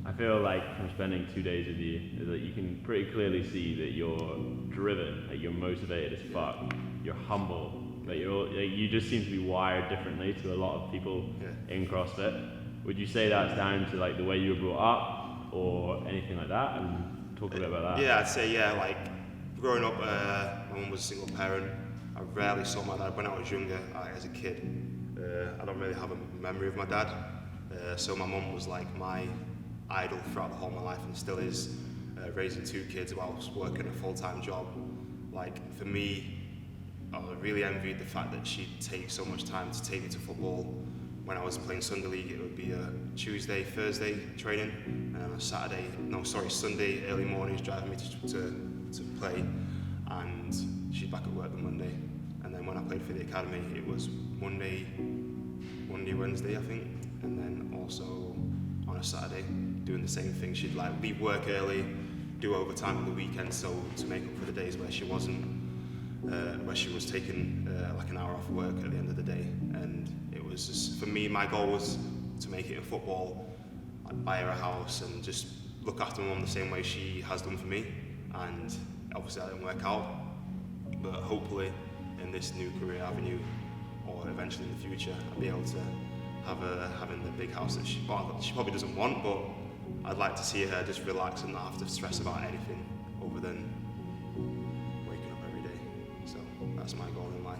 I feel like from spending 2 days with you, is that you can pretty clearly see that you're driven, like you're motivated as fuck, you're humble, like you just seem to be wired differently to a lot of people in CrossFit. Would you say that's down to like the way you were brought up or anything like that? And talk a bit about that. Yeah, I'd say like growing up, my mum was a single parent. I rarely saw my dad when I was younger, as a kid. I don't really have a memory of my dad. So my mum was like my idol throughout the whole of my life and still is, raising 2 kids whilst working a full-time job. Like for me, I really envied the fact that she'd take so much time to take me to football. When I was playing Sunday League, it would be a Tuesday, Thursday training, and on a Sunday early mornings driving me to play, and she'd back at work on Monday. And then when I played for the academy, it was Monday, Wednesday, I think, and then also on a Saturday doing the same thing. She'd like leave work early, do overtime on the weekend, so to make up for the days where she wasn't, where she was taking like an hour off work at the end of the day. And it was just, for me, my goal was to make it in football. I'd buy her a house and just look after my mum the same way she has done for me. And obviously that didn't work out, but hopefully in this new career avenue, or eventually in the future, I'll be able to have her having the big house that she probably doesn't want, but I'd like to see her just relax and not have to stress about anything other than waking up every day. So that's my goal in life.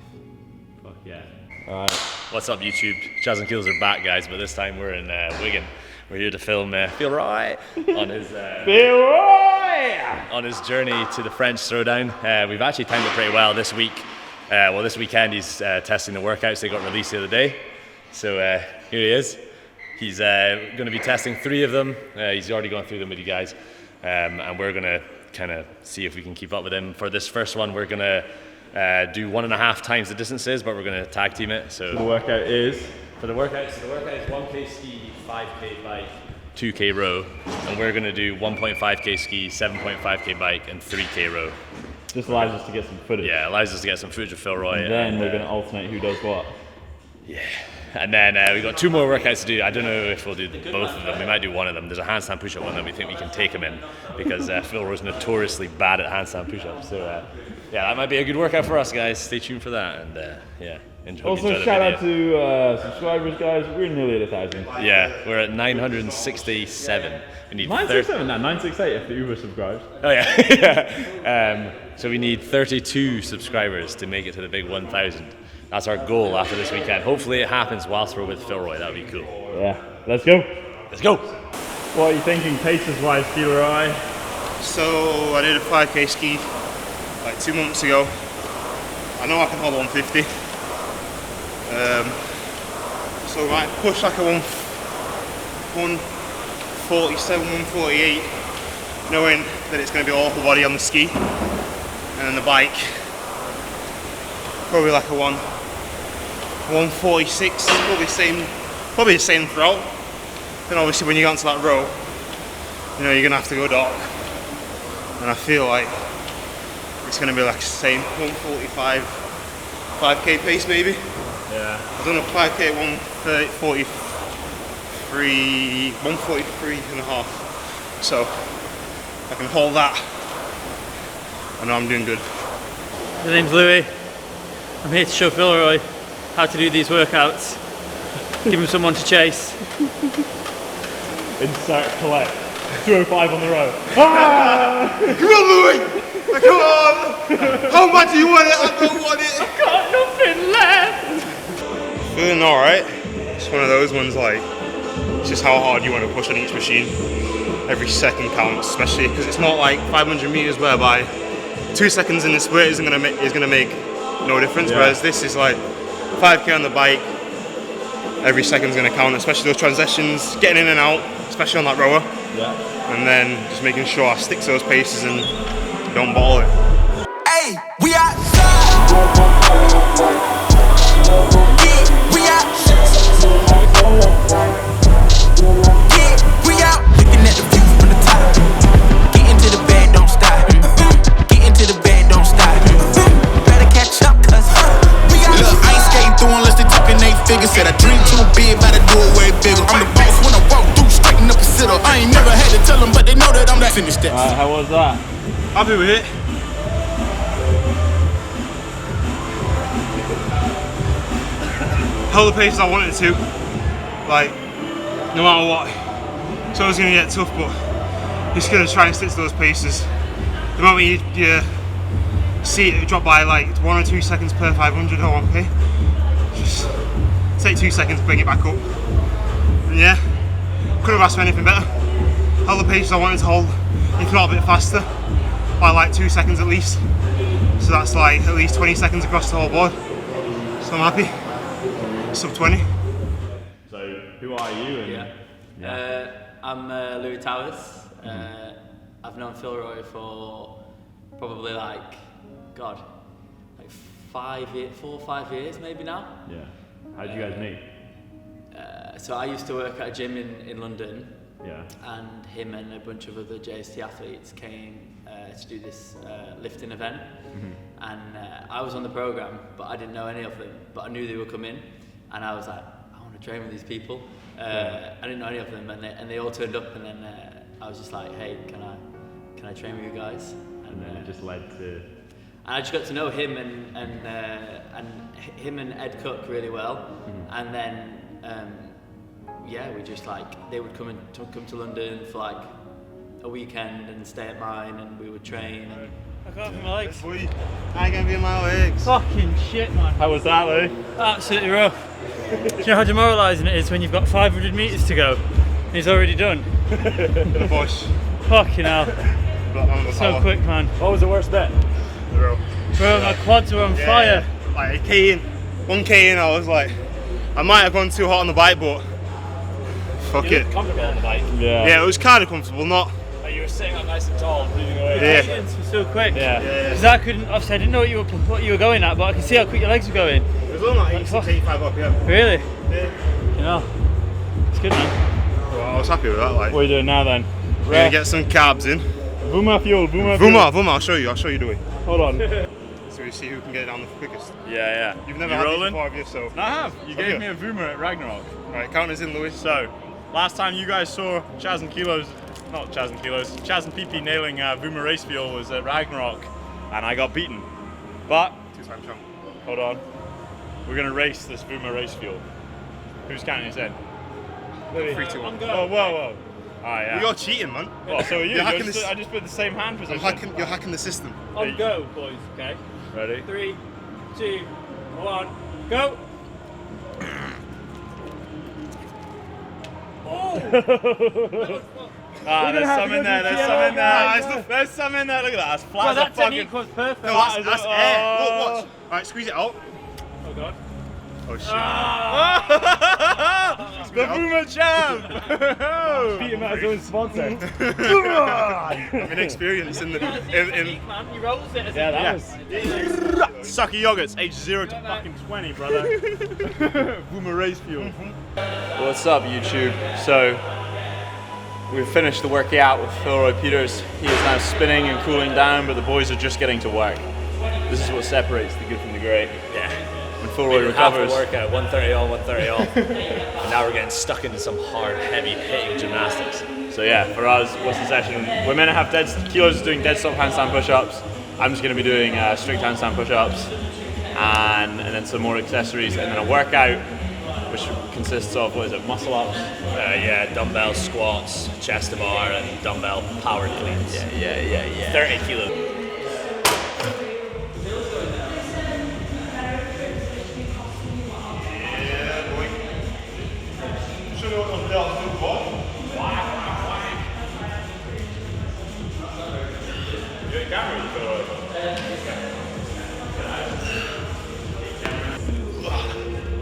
Fuck yeah. Alright, what's up YouTube? Jazz and Keels are back, guys, but this time we're in Wigan. We're here to film Philroy on his on his journey to the French Throwdown. We've actually timed it pretty well this week. This weekend he's testing the workouts. They got released the other day. So here he is. He's going to be testing 3 of them. He's already gone through them with you guys. And we're going to kind of see if we can keep up with him. For this first one, we're going to do 1.5 times the distances, but we're going to tag team it. So the workout is? For the workout, so the workout is 1K ski, 5K bike, 2K row. And we're going to do 1.5K ski, 7.5K bike, and 3K row. Just allows us to get some footage. Yeah, allows us to get some footage of Philroy. And then we're going to alternate who does what. Yeah. And then we've got 2 more workouts to do. I don't know if we'll do both of them. We might do one of them. There's a handstand push-up one that we think we can take him in because Philroy's notoriously bad at handstand push-ups. So yeah, that might be a good workout for us, guys. Stay tuned for that. And yeah, enjoy. Also, shout out to subscribers, guys. We're nearly at 1,000. Yeah, we're at 967. We need 967 now. 968 if the Uber subscribes. Oh yeah. So we need 32 subscribers to make it to the big 1,000. That's our goal after this weekend. Hopefully it happens whilst we're with Philroy. That would be cool. Yeah, let's go. Let's go. What are you thinking paces-wise, Philroy? So I did a 5K ski like 2 months ago. I know I can hold 150. So I might push like a 147, 148, knowing that it's going to be all whole body on the ski, and then the bike probably like a 146, probably the same throughout. Then obviously when you get onto that row, you know, you're gonna have to go dark, and I feel like it's gonna be like the same 145, 5K pace maybe. Yeah. I've done a 5K at 143 and a half, so I can hold that. I know I'm doing good. My name's Louis. I'm here to show Philroy how to do these workouts. Give him someone to chase. Insert collect. 205 on the row. Ah! Come on, Louis! Come on! How much do you want it? I don't want it! I've got nothing left! Feeling alright. It's one of those ones like, it's just how hard you want to push on each machine. Every second counts, especially because it's not like 500 meters whereby 2 seconds in the split is gonna make no difference, whereas this is like 5K on the bike, every second's going to count, especially those transitions, getting in and out, especially on that rower, and then just making sure I stick to those paces and don't bottle it. Hey, we outside. Yeah, we out. Yeah, we out. Looking at the view from the top. Get into the bed, don't stop. Get into the bed, don't stop. Catch up, cause we got. Look, I ain't skating through unless they talking 8 figures. Said I dream too big, about to do it way bigger. I'm the boss when I walk through, straighten up and sit up. I ain't never had to tell them, but they know that I'm that. Finish that. How was that? Happy with it. Held the pace I wanted to, like, no matter what. So it was going to get tough, but just going to try and stick to those paces. The moment you see it drop by like 1 or 2 seconds per 500 or 1k, just take 2 seconds, bring it back up. And yeah, couldn't have asked for anything better. Held the paces I wanted to hold, if not a bit faster, by like 2 seconds at least. So that's like at least 20 seconds across the whole board. So I'm happy. Sub 20. So, who are you? And, I'm Louis Towers. I've known Philroy for probably like 4 or 5 years maybe now. Yeah. How did you guys meet? So I used to work at a gym in London. Yeah. And him and a bunch of other JST athletes came to do this lifting event. And I was on the program, but I didn't know any of them, but I knew they were coming. And I was like, I want to train with these people. I didn't know any of them, and they all turned up, and then I was just like, hey, can I train with you guys? And then it just led to. And I just got to know him and him and Ed Cook really well, and then we just like they would come to London for like a weekend and stay at mine, and we would train. And I can't feel my legs. I ain't gonna be in my legs. Fucking shit, man. How was that, Lou? Absolutely rough. Do you know how demoralising it is when you've got 500 metres to go and he's already done? The bush. Fucking hell. So quick, man. What was the worst bit? Bro, my quads were on fire. Like 1k in, I was like, I might have gone too hot on the bike, but fuck it. Comfortable on the bike. Yeah, it was kind of comfortable, not. You were sitting up nice and tall, breathing away. Yeah. Cadence was so quick. Yeah. Because I didn't know what you were going at, but I could see how quick your legs were going. It was only like 85 up, yeah. Really? Yeah. You know, it's good, man. Well, I was happy with that. Like, What are you doing now then? we're gonna get some carbs in. Vuma fuel, Vuma, I'll show you the way. Hold on. So we see who can get it down the quickest. Yeah. You've never You had rolling? these before, have you? So. I have. You Okay. gave me a Vuma at Ragnarok. Alright, count us in, Louis. So, last time you guys saw Chaz and PP nailing Vuma race fuel was at Ragnarok, and I got beaten. But, 2-time champ. hold on, we're gonna race this Vuma race fuel. Who's counting us in? 3, 2, 1. Oh, whoa. Alright, yeah. You're cheating, man. Oh, so are you? You're hacking this- I just put the same hand position. You're hacking the system. On go, boys, okay? Ready? 3, 2, 1, go! There's some in there, there's some in there, look at that, as flat Well, as a that fucking... technique was perfect. No, that's air. Look, watch. Alright, squeeze it out. Oh god. Oh shit. The Vuma champ! Beat him at his own sponsor. I'm inexperienced in the. Man, he rolls it as Sucky yogurts, age 0 to fucking 20, brother. Vuma race fuel. What's up, YouTube? So, we've finished the workout with Philroy Peters. He is now spinning and cooling down, but the boys are just getting to work. This is what separates the good from the great. Yeah. When Philroy recovers. Half the workout, 130 on, 130 off. And now we're getting stuck into some hard, heavy hitting gymnastics. So yeah, for us, what's the session? We're meant to have Kilos doing dead stop handstand push-ups. I'm just going to be doing strict handstand push-ups, and then some more accessories, and then a workout, which consists of, muscle ups? Dumbbell squats, chest to bar, and dumbbell power cleans. Yeah. 30 kilos.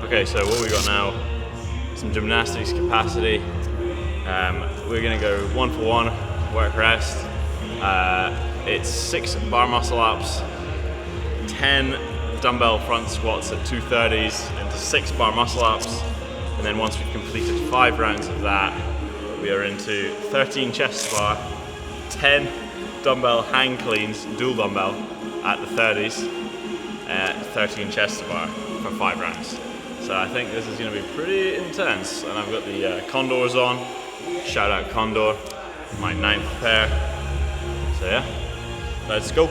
Okay, so what we got now, some gymnastics capacity. We're gonna go 1 for 1, work rest. It's 6 bar muscle ups, 10 dumbbell front squats at 230s into 6 bar muscle ups, and then once we've completed 5 rounds of that, we are into 13 chest to bar, 10 dumbbell hang cleans, dual dumbbell at the 30s, 13 chest to bar for 5 rounds. So I think this is going to be pretty intense, and I've got the condors on, Shout out Condor, my 9th pair. So yeah, let's go.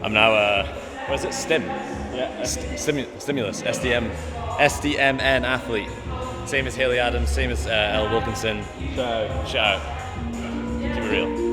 I'm now, what is it, STIM? Yeah. Stimulus, SDMN athlete. Same as Haley Adams, same as Elle Wilkinson. Shout out. Keep it real.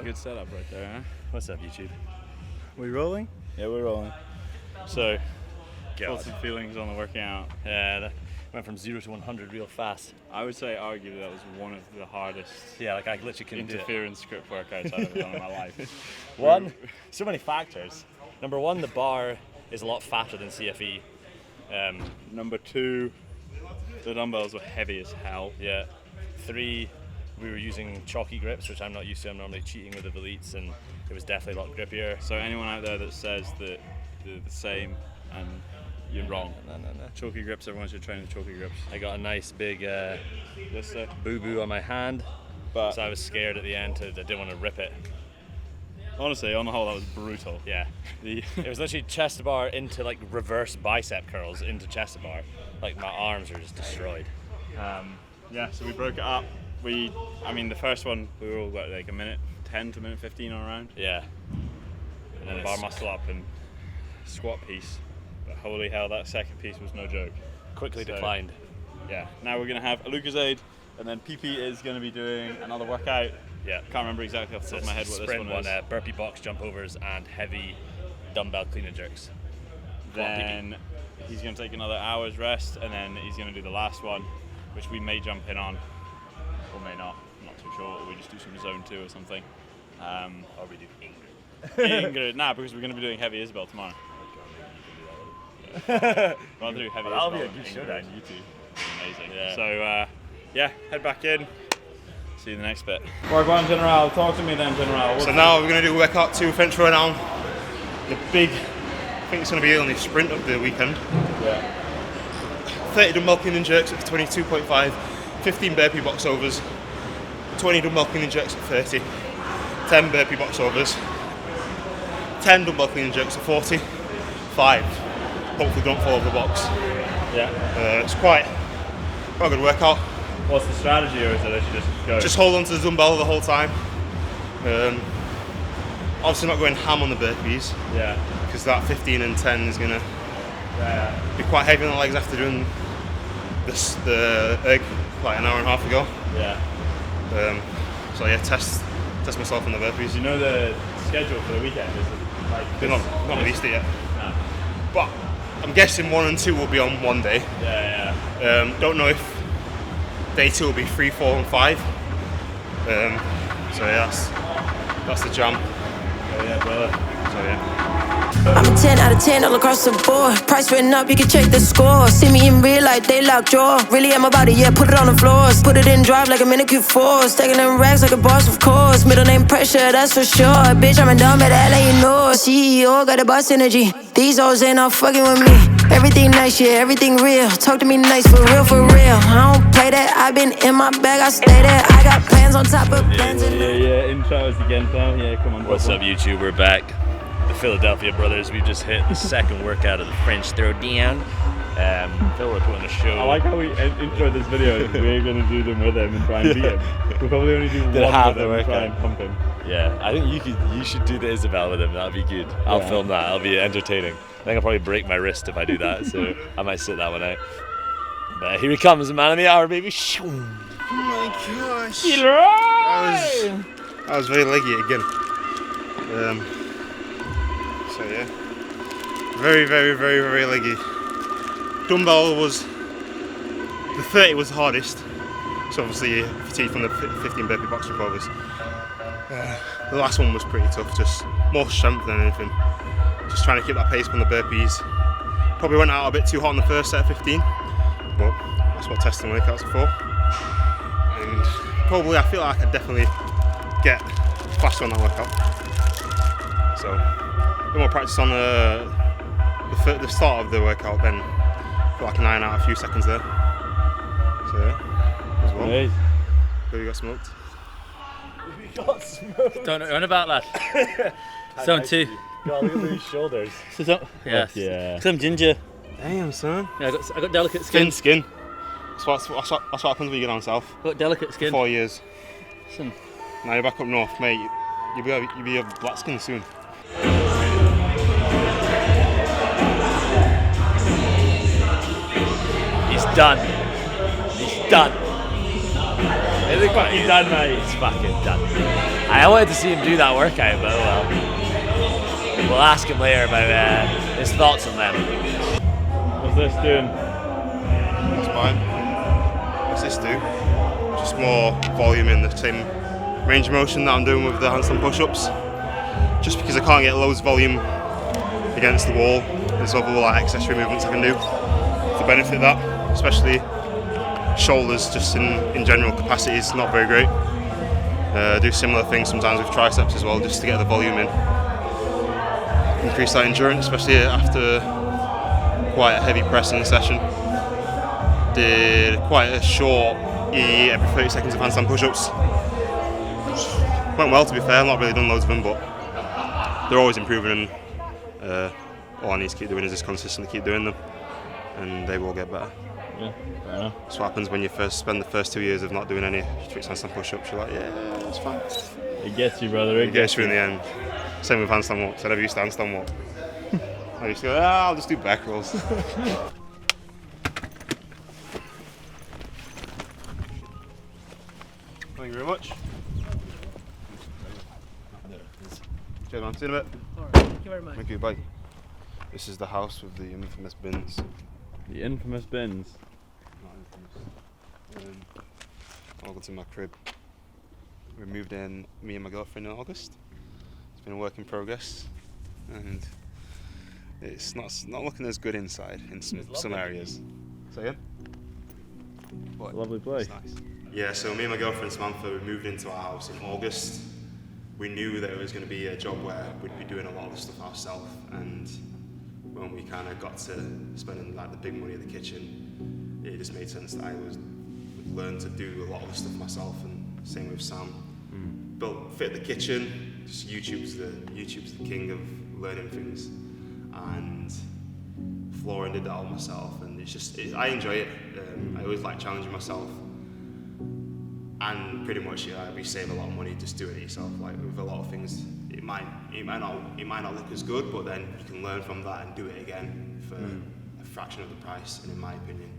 Good setup right there, huh? What's up, YouTube? We rolling? Yeah, we're rolling. So, God. thoughts and feelings on the working out? Yeah, that went from 0 to 100 real fast. I would say arguably that was one of the hardest Yeah, like I literally couldn't do it. interference script workouts I've ever done in my life. One, so many factors. Number one, the bar is a lot fatter than CFE. Number 2, the dumbbells were heavy as hell. Yeah. 3, we were using chalky grips, which I'm not used to. I'm normally cheating with the Velites, and it was definitely a lot grippier. So anyone out there that says that they're the same, and you're wrong. No. Chalky grips, everyone should train with chalky grips. I got a nice big This boo-boo on my hand, but so I was scared at the end. I didn't want to rip it. honestly, on the whole, that was brutal. Yeah. It was literally chest to bar into like reverse bicep curls into chest to bar. Like my arms were just destroyed. Yeah, so we broke it up. The first one, we were all about like a minute 10 to minute 15 on around. Yeah. And then Bar muscle up and squat piece. But holy hell, that second piece was no joke. quickly So, declined. Yeah, now we're going to have a Lucozade, and then PP is going to be doing another workout. Yeah. Can't remember exactly off the top of my head what this Sprint one is. burpee box jump overs and heavy dumbbell clean and jerks. Then he's going to take another hour's rest, and then he's going to do the last one, which we may jump in on, or may not. I'm not too sure. Or we just do some zone 2 or something. Or we do Ingrid. Ingrid, because we're going to be doing heavy Isabel tomorrow. Rather do heavy That'll be Isabel a good than showdown. Ingrid. Amazing. Yeah. So head back in. See you in the next bit. Work on General. Talk to me then, General. So now we're going to do workout 2 French Throwdown. The big, I think it's going to be the only sprint of the weekend. Yeah. 30 dumbbell clean and jerks at 22.5, 15 burpee box overs, 20 dumbbell clean and jerks at 30, 10 burpee box overs, 10 dumbbell clean and jerks at 40, 5. Hopefully don't fall over the box. Yeah. It's quite a good workout. What's the strategy, or is it that you just go? Just hold on to the dumbbell the whole time. Obviously not going ham on the burpees, Yeah. because that 15 and 10 is going to be quite heavy on the legs after doing the erg like an hour and a half ago. Yeah. So yeah, test myself on the burpees. You know the schedule for the weekend is it like They're not released it yet. No. But I'm guessing 1 and 2 will be on one day. Yeah. Don't know if day 2 will be 3, 4 and 5. So yeah, that's the jam. Oh, yeah, brother. So yeah. I'm a 10 out of 10 all across the board. Price went up, you can check the score. See me in real life, they lock jaw. Really am about it, yeah, put it on the floors. Put it in drive like I'm in a Q4. Stacking them racks like a boss, of course. Middle name pressure, that's for sure. Bitch, I'm a dumb at LA, you know. CEO got a boss energy. These hoes ain't all fucking with me. Everything nice, yeah, everything real. Talk to me nice, for real, for real. I don't play that, I been in my bag, I stay there. I got plans on top of plans. Yeah. Intros again, pal. Yeah, come on. What's up, YouTube? We're back. The Philadelphia brothers. We just hit the second workout of the French Throwdown. Philroy put on a show. I like how we intro this video. We're going to do them with him and try and beat him. We'll probably only do one half with the him and try workout. and pump him. Yeah, I think you should do the Isabel with him. That'd be good. I'll film that. I'll be entertaining. I think I'll probably break my wrist if I do that, so I might sit that one out. But here he comes, the man of the hour, baby. Oh my gosh. I was very leggy again. So yeah, very, very, very, very leggy. Dumbbell was, the 30 was the hardest. So obviously fatigue from the 15 burpee box jump overs. The last one was pretty tough, just more strength than anything. Just trying to keep that pace on the burpees. Probably went out a bit too hot on the first set of 15, but that's what testing workouts are for. And probably I feel like I could definitely get faster on that workout. So a bit more practice on the start of the workout, then I feel like I can iron out a few seconds there. So yeah, as well. Nice. Who you got smoked? Don't know about that. Zone 2. God, look at these shoulders. Yeah. Yeah. Cause I'm ginger. Damn, son. Yeah, I got delicate skin. Skin. That's what happens when you get down south. I got delicate skin. 4 years. Listen. Now you're back up north, mate. You'll be a black skin soon. He's done. He's done. He's fucking done, mate. He's fucking done. I wanted to see him do that workout, but well. We'll ask him later about his thoughts on them. What's this doing? That's fine. What's this do? Just more volume in the same range of motion that I'm doing with the handstand push-ups. Just because I can't get loads of volume against the wall, there's other like accessory movements I can do to benefit that, especially shoulders. Just in general capacity is not very great. Do similar things sometimes with triceps as well, just to get the volume in. Increase that endurance, especially after quite a heavy pressing session. Did quite a short EE every 30 seconds of handstand push-ups. Went well, to be fair. I've not really done loads of them, but they're always improving, and all I need to keep doing is just consistently keep doing them, and they will get better. Yeah, fair enough. That's what happens when you spend the first 2 years of not doing any tricks handstand push-ups. You're like, yeah, it's fine. It gets you, brother. It gets you in the end. Same with handstand walks. I never used to handstand walk. I used to go, I'll just do back rolls. Thank you very much. Cheers, man. See you in a bit. Alright, thank you very much. Thank you, bye. This is the house with the infamous bins. The infamous bins. Not infamous. Welcome to my crib. We moved in, me and my girlfriend, in August. It's been a work in progress, and it's not looking as good inside in some areas. Say again? What? Lovely place. It's nice. Yeah, so me and my girlfriend Samantha, we moved into our house in August. We knew that it was going to be a job where we'd be doing a lot of the stuff ourselves, and when we kind of got to spending like the big money in the kitchen, it just made sense that I would learn to do a lot of the stuff myself, and same with Sam. Fit the kitchen. Just YouTube's the king of learning things, and flooring did that all myself, and I enjoy it. I always like challenging myself, and pretty much we save a lot of money just doing it yourself. Like with a lot of things, it might not look as good, but then you can learn from that and do it again for a fraction of the price. And in my opinion,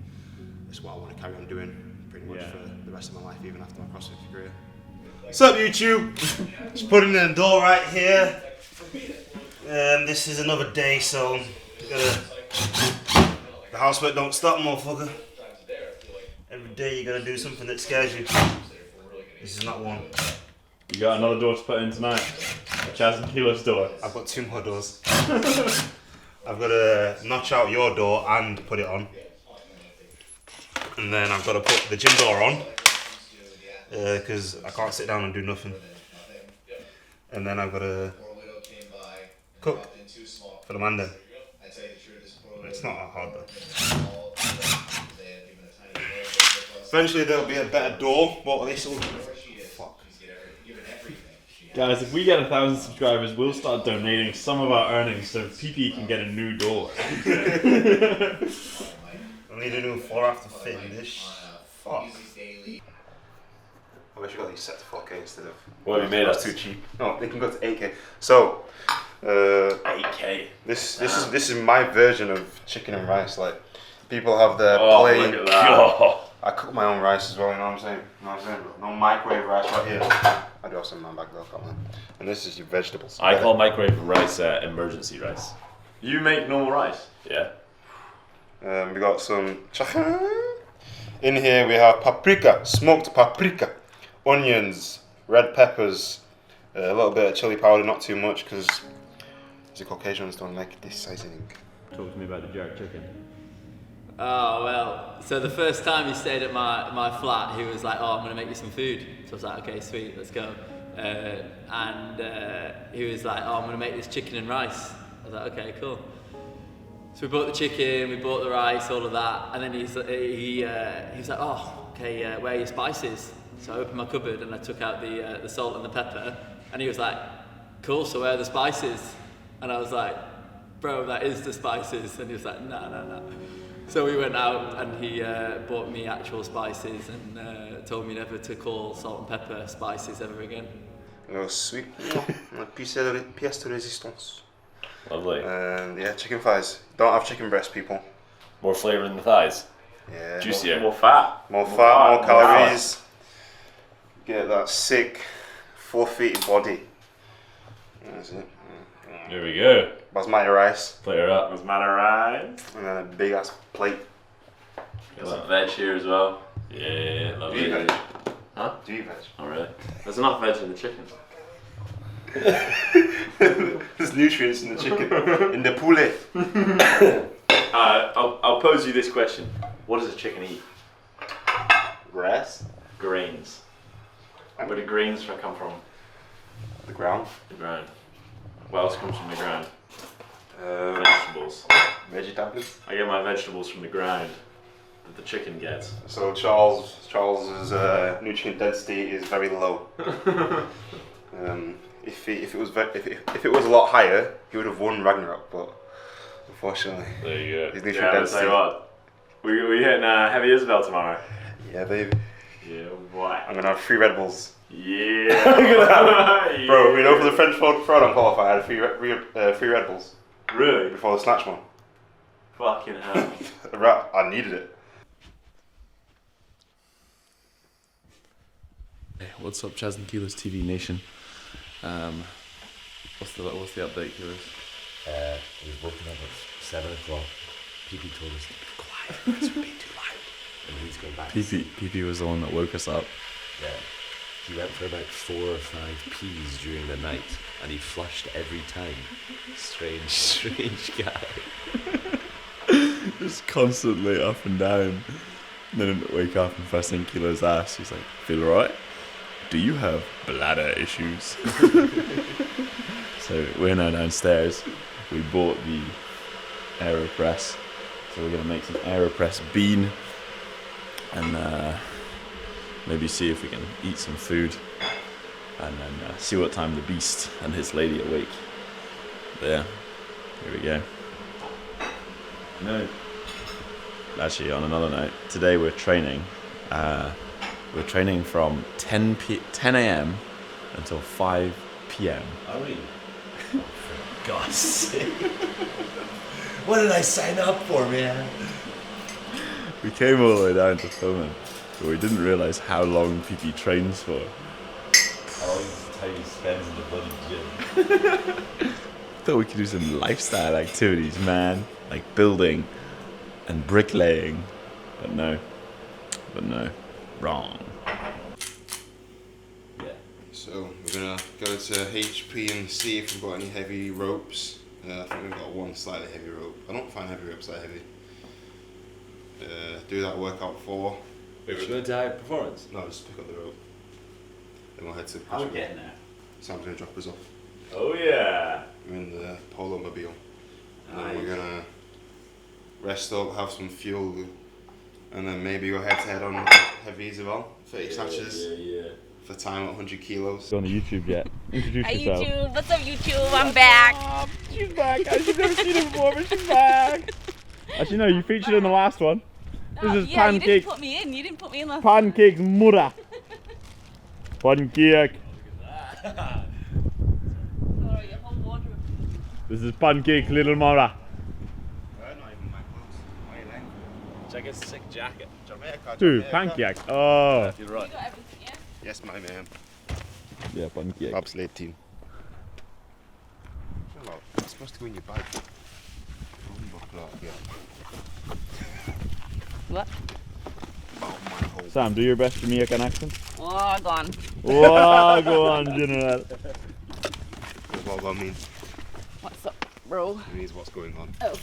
that's what I want to carry on doing pretty much for the rest of my life, even after my CrossFit career. What's up, YouTube? Just putting in the door right here. This is another day, so the housework don't stop, motherfucker. Every day you gotta do something that scares you. This is not one. You got another door to put in tonight. Chaz and Keela's door. I've got 2 more doors. I've got to notch out your door and put it on. And then I've got to put the gym door on. Because I can't sit down and do nothing. And then I've got to cook for the man then. It's not that hard though. Eventually there'll be a better door, but this will... Fuck. Guys, if we get 1,000 subscribers, we'll start donating some of our earnings so PP can get a new door. I need a new floor after fitting this. Fuck. I wish you got these set to 4K instead of... What have you made That's us? too cheap. No, they can go to 8K. So, 8K. this is my version of chicken and rice. Like, people have their plain... Look at that. I cook my own rice as well, you know what I'm saying? No microwave rice right here. I do have some in my bag though, can't I? And this is your vegetables. I call microwave rice emergency rice. You make normal rice? Yeah. We got some chicken. In here we have paprika, smoked paprika, onions, red peppers, a little bit of chili powder, not too much because the Caucasians don't like this seasoning. Talk to me about the jerk chicken. Oh, well, so the first time he stayed at my flat, he was like, oh, I'm going to make you some food. So I was like, okay, sweet, let's go. He was like, oh, I'm going to make this chicken and rice. I was like, okay, cool. So we bought the chicken, we bought the rice, all of that, and then he was like, oh, okay, where are your spices? So I opened my cupboard and I took out the salt and the pepper, and he was like, cool, so where are the spices? And I was like, bro, that is the spices. And he was like, no. So we went out and he bought me actual spices and told me never to call salt and pepper spices ever again. Oh, sweet. Pièce de résistance. Lovely. And yeah, chicken thighs. Don't have chicken breast, people. More flavour in the thighs. Yeah. Juicier. More fat. More fat, more calories. Get that sick, 4-feet body. That's it. There we go. Basmati rice. Plate her up. Was matter right? And then a big ass plate. Got some veg here as well. Yeah, Do lovely. you eat veg? Huh? Do you eat veg? Oh, really? There's enough veg in the chicken. There's nutrients in the chicken. In the poulet. I'll pose you this question. What does a chicken eat? Grass. Grains. Where do grains come from? The ground. The ground. What else comes from the ground? Vegetables. Vegetables. I get my vegetables from the ground that the chicken gets. So Charles's nutrient density is very low. If it was a lot higher, he would have won Ragnarok, but unfortunately, There you go. his Yeah, nutrient but density. tell you what, we hitting Heavy Isabel tomorrow. Yeah, baby. Yeah, boy. I'm gonna have 3 Red Bulls. Yeah. Bro, you know, for the French Throwdown qualifier, I had 3 Red Bulls Really? before the snatch one. Fucking hell. I needed it. Hey, what's up, Chaz and Keeler's TV Nation? What's the update, Keelers? We was woken up at 7 o'clock. PP told us to be quiet, it's being too loud. And he's going back. PP was the one that woke us up. Yeah. He went for about 4 or 5 pees during the night, and he flushed every time. Strange guy. Just constantly up and down. And then wake up and first thing Keeler's asked, he's like, Philroy, do you have bladder issues? So we're now downstairs. We bought the AeroPress. So we're gonna make some AeroPress bean and maybe see if we can eat some food and then see what time the beast and his lady awake. There, here we go. No. Actually, on another note, today we're training. We're training from 10 a.m. until 5 p.m. Are we? Oh, for God's sake. What did I sign up for, man? We came all the way down to film it, but we didn't realise how long PP trains for. How long is the time he spends in the bloody gym? Thought we could do some lifestyle activities, man, like building and bricklaying, but no, wrong. Yeah. So we're gonna go to HP and see if we've got any heavy ropes. I think we've got one slightly heavy rope. I don't find heavy ropes that heavy. Do that workout 4. Wait, we're going to high performance? No, just pick up the rope. Then we'll head to. How are we getting there? Sam's gonna drop us off. Oh yeah. We're in the Polo Mobile. And then Nice. we're gonna rest up, have some fuel, and then maybe go head to head on heavy Isabel. 30 snatches Yeah. for time at 100 kilos. On YouTube yet? Introduce Hi yourself. YouTube, what's up YouTube? I'm back. She's back. She's never seen her before, but she's back. Actually, no, you featured in the last one. This is Yeah, you pancake. didn't put me in. You didn't put me in last. Pancakes murra. Pancake. Sorry, your whole wardrobe. This is pancake, little Mara. Check his sick jacket. Dude, pancake. Oh. You're right. You got everything, yeah? Yes, my man. Yeah, pancake. Bobsleigh team. Hello. It's supposed to go in your bag. What? Sam, do your best Jamaican accent. Oh, gone. Wow, go on, General. What do I mean? What's up, bro? It means what's going on. Oh.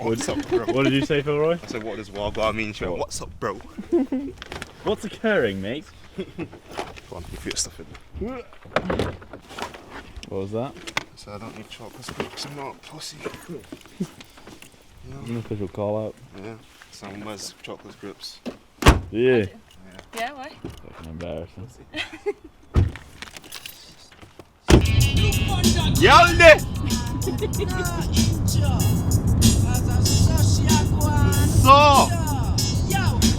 What's up, bro? What did you say, Philroy? I said, what does Wagwan mean? She went, what's up, bro? What's occurring, mate? Go on, you put your stuff in. What was that? So I don't need chocolate because I'm not a pussy. An official call out. Yeah, Sam wears chocolate grips. Yeah. Yeah, why? Fucking embarrassing. Yalde! So!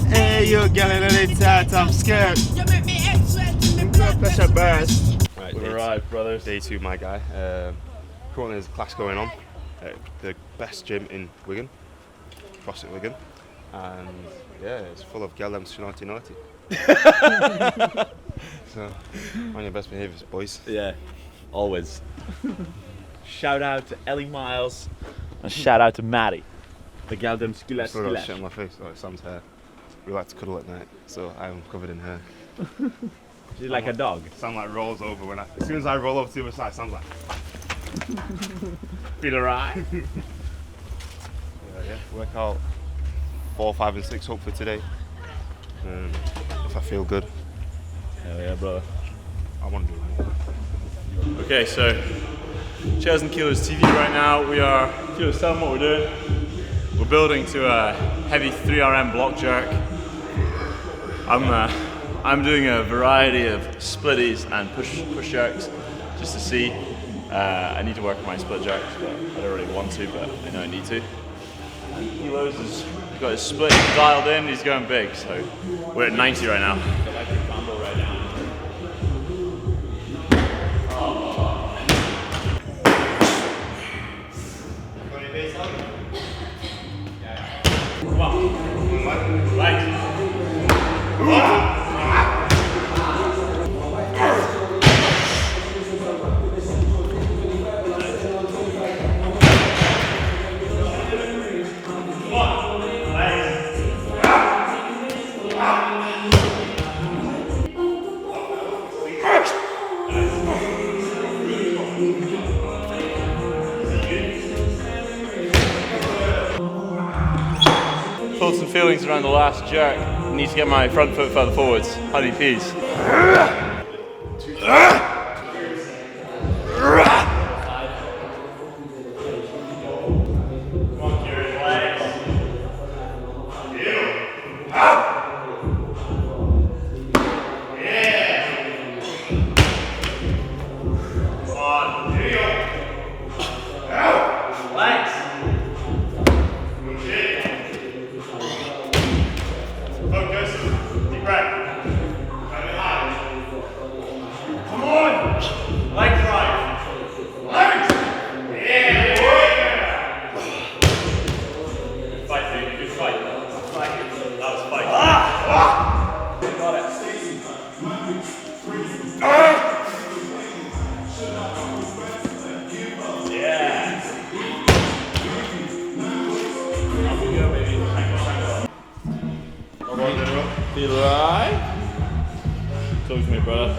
Hey, you getting any tight? I'm scared. Pressure burst. Right, We've arrived, brothers. Day 2, my guy. Currently there's a class going on at the best gym in Wigan, CrossFit Wigan, and yeah, it's full of girl them naughty. So, on your best behaviours, boys. Yeah, always. Shout out to Ellie Miles and shout out to Maddie. The gal them Still got shit on my face, like Sam's hair. We like to cuddle at night, so I'm covered in hair. She's like a dog. Sam like rolls over when as soon as I roll over to the other side, Sam's like. Feel alright? Yeah, workout 4, 5 and 6 hopefully today. If I feel good. Hell yeah, brother. I want to do more. Okay, so Chairs and Kilos TV right now. We are, Kilos, tell them what we're doing. We're building to a heavy 3RM block jerk. I'm doing a variety of splitties and push jerks just to see. I need to work on my split jerks, but I don't really want to, but I know I need to. And Kilos has got his split dialed in, he's going big, so we're at 90 right now. I like your combo right now. Come on. Right. Thoughts and feelings around the last jerk. I need to get my front foot further forwards. Honey peas. Talk to me, brother.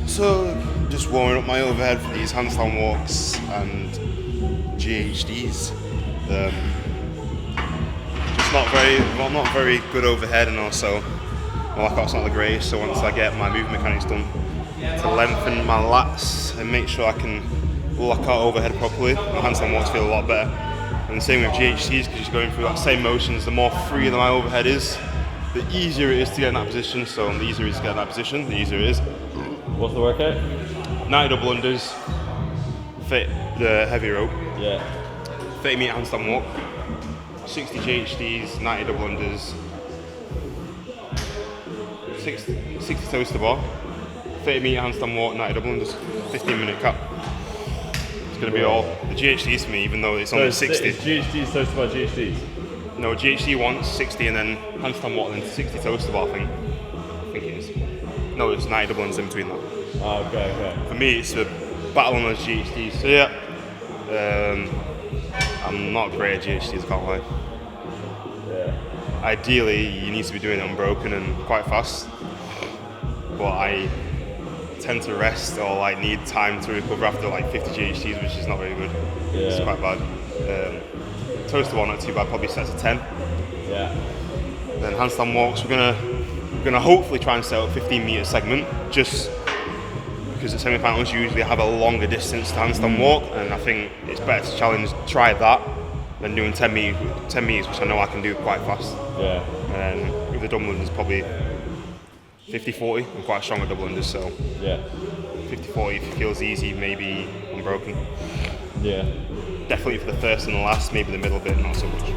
So, just warming up my overhead for these handstand walks and GHDs. Just not very good overhead, and also my workout's not the greatest. So once I get my movement mechanics done, to lengthen my lats and make sure I can lock out overhead properly, my handstand walks feel a lot better. And the same with GHDs, because you're going through that same motions. The more free that my overhead is, the easier it is to get in that position. So the easier it is to get in that position, the easier it is. What's the workout? 90 double unders, the heavy rope. Yeah. 30 meter handstand walk, 60 GHDs, 90 double unders, 60 toes to bar, 30 meter handstand walk, 90 double unders, 15-minute cap. It's going to be all the GHDs for me, even though it's only 60. It's GHDs, toes to bar GHDs? No, GHD once, 60, and then handstand walk, and then 60 toes to bar thing. I think it is. No, it's 90 double unders in between that. Oh, okay. For me, it's a battle on those GHDs. So yeah, I'm not great at GHDs, I can't lie. Yeah. ideally you need to be doing it unbroken and quite fast. But I tend to rest or like need time to recover after like 50 GHTs, which is not very good. Yeah. It's quite bad. Toaster one not too bad, probably set to 10. Yeah. Then handstand walks, we're gonna hopefully try and set up 15-meter segment, just because the semi-finals usually have a longer distance to handstand walk, and I think it's better to try that than doing 10 meters, which I know I can do quite fast. Yeah. And then with the double unders, probably 50-40. I'm quite strong at double unders, so Yeah. 50-40 if it feels easy, maybe unbroken. Yeah. Definitely for the first and the last, maybe the middle bit, not so much.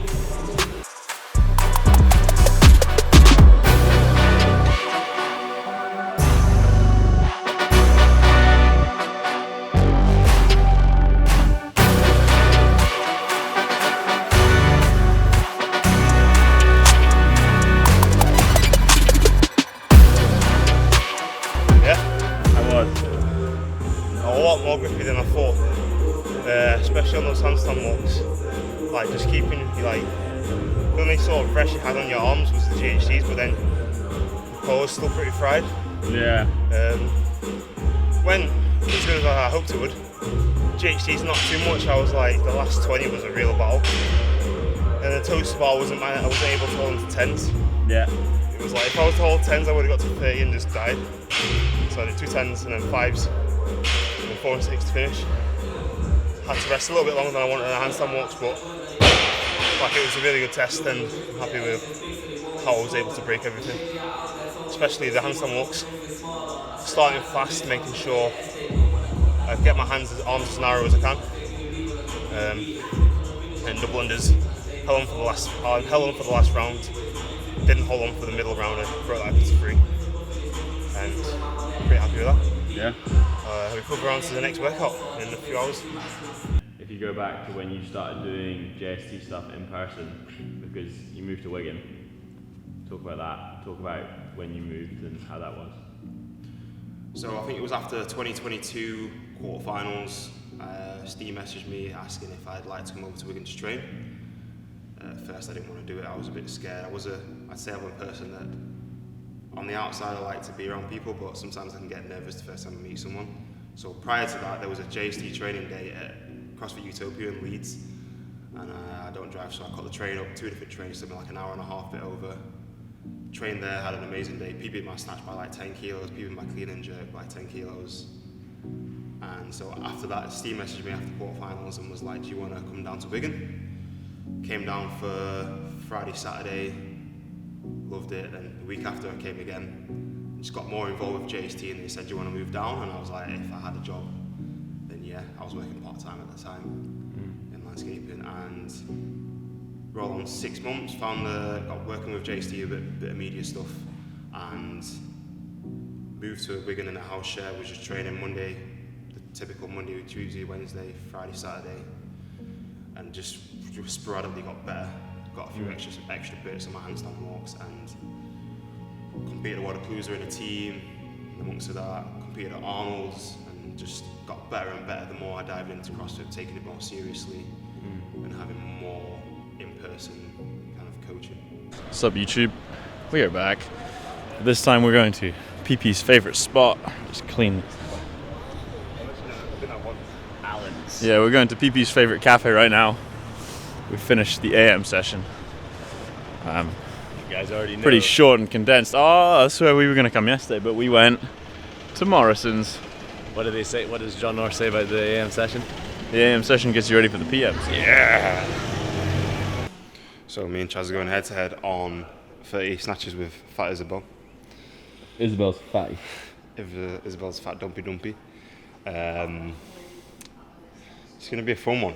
Grippy than I thought, especially on those handstand walks. Like just keeping the only sort of pressure you had on your arms was the GHTs, but then the core was still pretty fried. Yeah. Went as good as I hoped it would. GHTs not too much. I was like the last 20 was a real battle, and the toaster bar I wasn't able to hold into 10s. Yeah. It was like if I was to hold 10s, I would have got to 30 and just died. So I did 2 10s and then 5s. 4 and 6 to finish. Had to rest a little bit longer than I wanted on the handstand walks, but like it was a really good test, and I'm happy with how I was able to break everything. Especially the handstand walks. Starting fast, making sure I get my arms as narrow as I can. And double unders. Held on for the last round. Didn't hold on for the middle round and broke that up to 3. And I'm pretty happy with that. Yeah. Recover on to the next workout in a few hours. If you go back to when you started doing JST stuff in person, because you moved to Wigan, talk about that. Talk about when you moved and how that was. So I think it was after 2022 quarterfinals. Steve messaged me asking if I'd like to come over to Wigan to train. At first I didn't want to do it. I was a bit scared. I'd say I'm a person that on the outside I like to be around people, but sometimes I can get nervous the first time I meet someone. So prior to that, there was a JST training day at CrossFit Utopia in Leeds, and I don't drive, so I caught the train up, 2 different trains, something like an hour and a half bit over. Trained there, had an amazing day, PB'd my snatch by like 10 kilos, PB'd my clean and jerk by 10 kilos. And so after that, Steve messaged me after quarterfinals and was like, do you want to come down to Wigan? Came down for Friday, Saturday, loved it, then the week after I came again. Just got more involved with JST, and they said, do you want to move down? And I was like, if I had a job, then yeah. I was working part-time at the time in landscaping, and rolled on 6 months, got working with JST a bit of media stuff, and moved to Wigan in a house share, was just training Monday, the typical Monday, Tuesday, Wednesday, Friday, Saturday, and just sporadically got better. Got a few extra bits on my handstand walks, and competed at Wadapalooza in a team, and amongst that, competed at Arnold's, and just got better and better the more I dived into CrossFit, taking it more seriously and having more in-person kind of coaching. What's up, YouTube? We are back. This time we're going to PP's favourite spot. Just clean. Alan's. Yeah, we're going to PP's favourite cafe right now. We finished the AM session. You guys already know. Pretty short and condensed. Oh, that's where we were going to come yesterday, but we went to Morrison's. What did they say? What does John North say about the AM session? The AM session gets you ready for the PMs. Yeah! So me and Chaz are going head to head on 30 snatches with Fat Isabel. Isabel's fatty. Isabel's fat dumpy. It's going to be a fun one.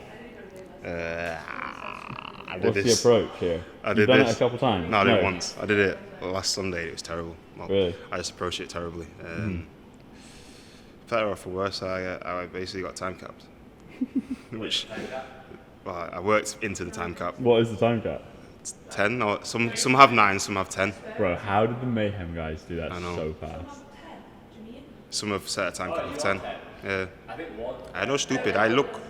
What's the approach here? You've done it a couple times? No, I did it once. I did it last Sunday. It was terrible. Well, really? I just approached it terribly. For better or for worse, I basically got time capped. Which, well, I worked into the time cap. What is the time cap? It's 10. Or some have 9, some have 10. Bro, how did the Mayhem guys do that I know. so fast? Some have set a time cap of 10. Yeah. I know, stupid. I look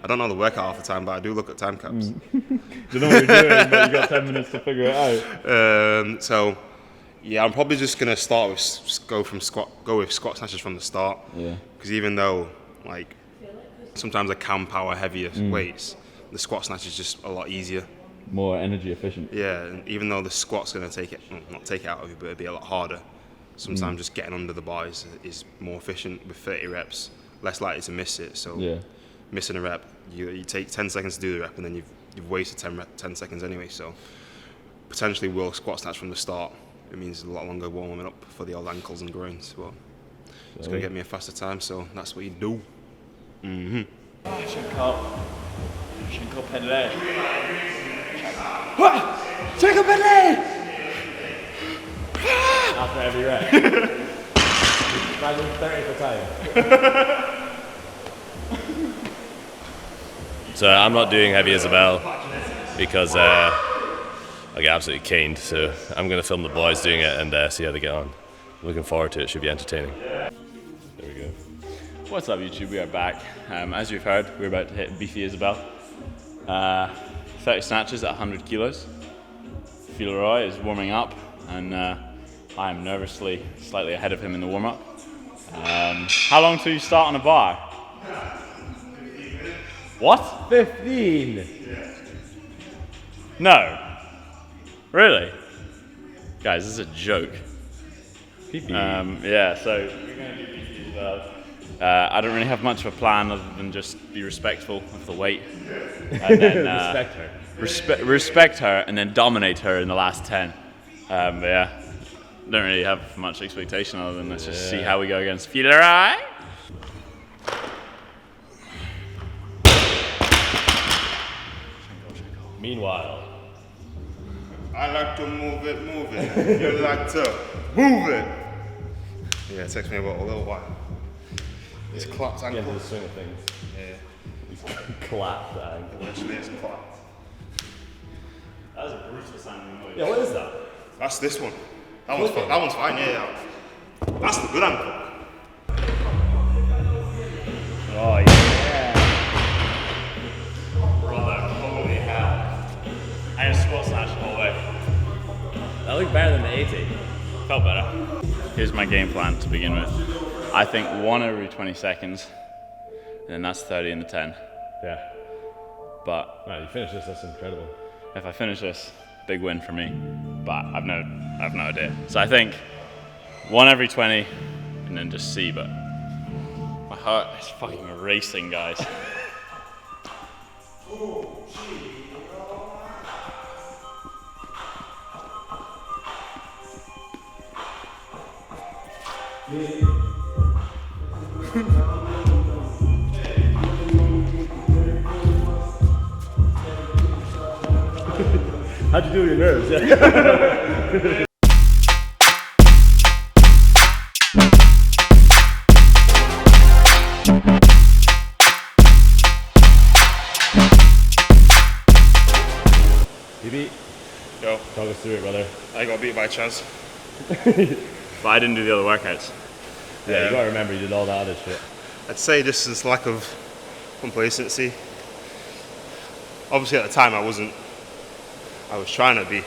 I don't know the workout half the time, but I do look at time caps. You know what you're doing, but you got 10 minutes to figure it out. So yeah, I'm probably just gonna start with go with squat snatches from the start. Yeah. Because even though like sometimes I can power heavier weights, the squat snatch is just a lot easier. More energy efficient. Yeah, and even though the squat's gonna take it, not take it out of you, but it'll be a lot harder. Sometimes just getting under the bar is more efficient with 30 reps, less likely to miss it. So missing a rep, you take 10 seconds to do the rep, and then you've wasted 10 seconds anyway. So potentially will squat snatch from the start. It means a lot longer warming up for the old ankles and groins. But it's going to get me a faster time, so that's what you do. Shinko Pedale. Shinko Pedale! After every rep. Imagine 30 for time. So I'm not doing heavy Isabel because I get absolutely caned. So I'm going to film the boys doing it and see how they get on. Looking forward to it. Should be entertaining. There we go. What's up, YouTube? We are back. As you've heard, we're about to hit Beefy Isabel. 30 snatches at 100 kilos. Philroy is warming up, and I am nervously slightly ahead of him in the warm-up. How long till you start on a bar? What? 15? No. Really? Guys, this is a joke. Yeah, so we're going to do Beefy as well. I don't really have much of a plan other than just be respectful of the weight. And then, Respect her. Respect her and then dominate her in the last 10. But yeah, don't really have much expectation other than let's just see how we go against Philroy. Meanwhile, I like to move it. You like to move it. Yeah, it takes me about a little while. It's clapped ankle. get into the swing of things. Yeah. He's clapped that ankle. Literally, it's clapped. That was a brutal sounding noise. Yeah, what is that? That's this one. That one's fine, yeah. That's the good ankle. Oh yeah. Brother, holy hell. I just squat snatched the whole way. That looked better than the 80. Felt better. Here's my game plan to begin with. I think 1 every 20 seconds, and then that's 30 in the 10. Yeah. But Right, you finished this, that's incredible. if I finish this, big win for me. But I've no idea. So I think 1 every 20, and then just see. But my heart is fucking racing, guys. How'd you do with your nerves? You beat? Yo, Talk us through it, brother. I got beat by chance. But I didn't do the other workouts. Yeah, you gotta remember you did all that other shit. I'd say just this lack of complacency. Obviously at the time I was trying to be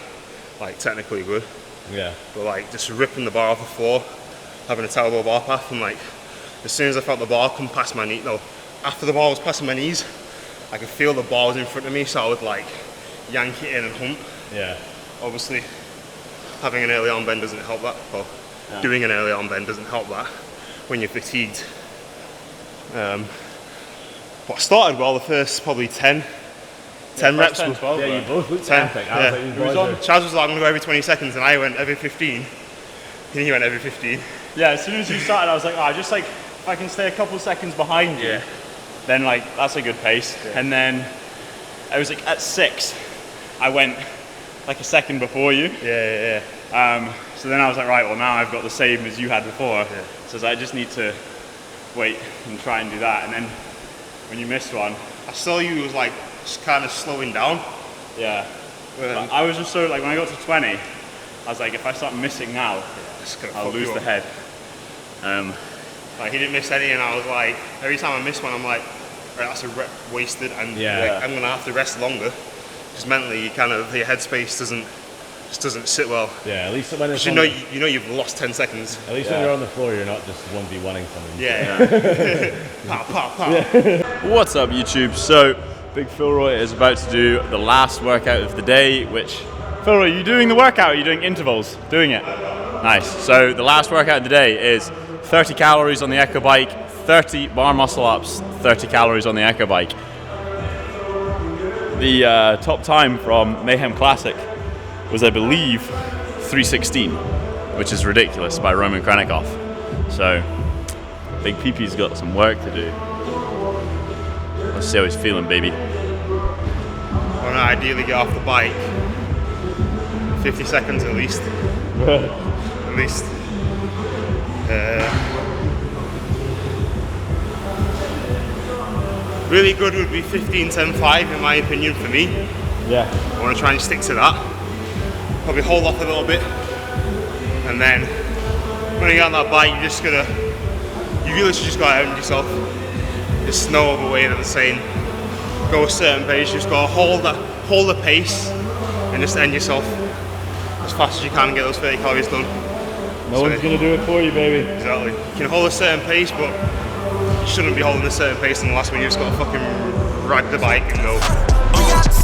like technically good, Yeah. but like just ripping the bar off the floor, having a terrible bar path, and like as soon as I felt the bar come past my knee, after the bar was passing my knees, I could feel the bar was in front of me, so I would like yank it in and hump. Yeah. Obviously having an early arm bend doesn't help that, or doing an early arm bend doesn't help that when you're fatigued. But I started well the first probably 10 reps. 10, 12, Yeah, you both looked 10, epic. yeah. I was like, these boys are- Chaz was like, I'm gonna go every 20 seconds, and I went every 15. And he went every 15. Yeah, as soon as you started, I was like, just like, if I can stay a couple seconds behind you, then like, that's a good pace. Yeah. And then, I was like, at 6, I went like a second before you. Yeah. So then I was like, right, well now I've got the same as you had before. So I just need to wait and try and do that. And then, when you missed one. I saw you was like, just kind of slowing down. Yeah. But I was just so, like, when I got to 20, I was like, if I start missing now, I'll lose the head. Like he didn't miss any, and I was like, every time I miss one, I'm like, right, that's a rep wasted, and Yeah. like, I'm gonna have to rest longer. Because mentally, you kind of your headspace doesn't sit well. Yeah, at least when it's You know you've lost 10 seconds. at least when you're on the floor, you're not just 1v1ing someone. Yeah. Pow, pow, pow. What's up, YouTube? So, Big Philroy is about to do the last workout of the day, which... Philroy, are you doing the workout or are you doing intervals? Doing it. Nice. So, the last workout of the day is 30 calories on the Echo Bike, 30 bar muscle ups, 30 calories on the Echo Bike. The top time from Mayhem Classic was, I believe, 3:16, which is ridiculous by Roman Krennikov. So, Big Peepee's got some work to do. Let's see how he's feeling, baby. I want to ideally get off the bike 50 seconds at least. At least. Really good would be 15:10:5 in my opinion for me. Yeah. I want to try and stick to that. Probably hold off a little bit, and then when you get on that bike, you really just gotta end yourself. There's no other way than saying go a certain pace. You just gotta hold the pace and just end yourself as fast as you can and get those 30 calories done. No one's gonna do it for you, baby. Exactly. You can hold a certain pace, but you shouldn't be holding a certain pace in the last one. You just gotta fucking ride the bike and go.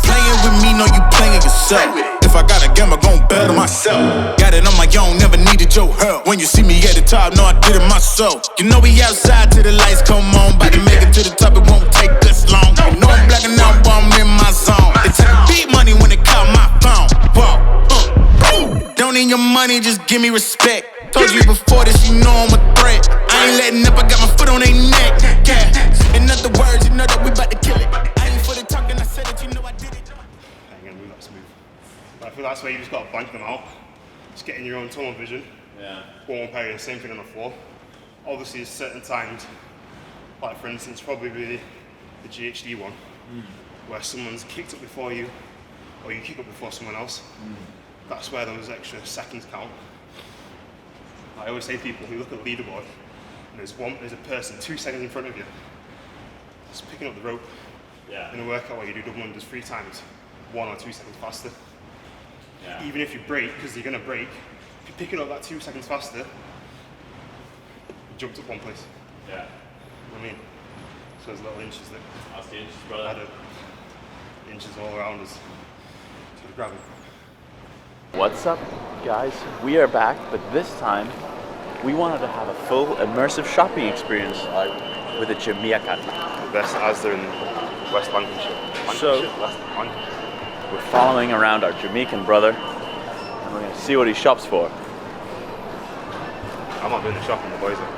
Playing with me, no, you playing yourself. If I got a game, I'm gon' bet on myself. Got it on my own, never needed your help. When you see me at the top, no, I did it myself. You know we outside till the lights come on. About to make it to the top, it won't take this long. You know I'm blacking out, but I'm in my zone. They take beat money when they call my phone. Whoa, don't need your money, just give me respect. Told you before that you know I'm a threat. I ain't letting up, I got my foot on their neck. Yeah, in other words, you know that we about to kill it. I ain't for the talking, I said it, you know I did it. I'm gonna move that smooth. But I feel that's where you just gotta blank them out. Just getting your own tunnel vision. Yeah. One parry, the same thing on the floor. Obviously, there's certain times, like for instance, probably the GHD one, where someone's kicked up before you, or you kick up before someone else. That's where those extra seconds count. I always say to people who look at the leaderboard, and there's a person 2 seconds in front of you, just picking up the rope. Yeah. In a workout where you do double unders 3 times, 1 or 2 seconds faster. Yeah. Even if you break, because you're gonna break, if you're picking up that 2 seconds faster, you jumped up one place. Yeah. You know what I mean? So there's little inches there. That's the inches, brother. Added inches all around us to the gravity. What's up, guys? We are back, but this time we wanted to have a full immersive shopping experience with a Jamaican. The best Asda in West Lancashire. So we're following around our Jamaican brother, and we're going to see what he shops for. I'm not doing the shopping, the boys are.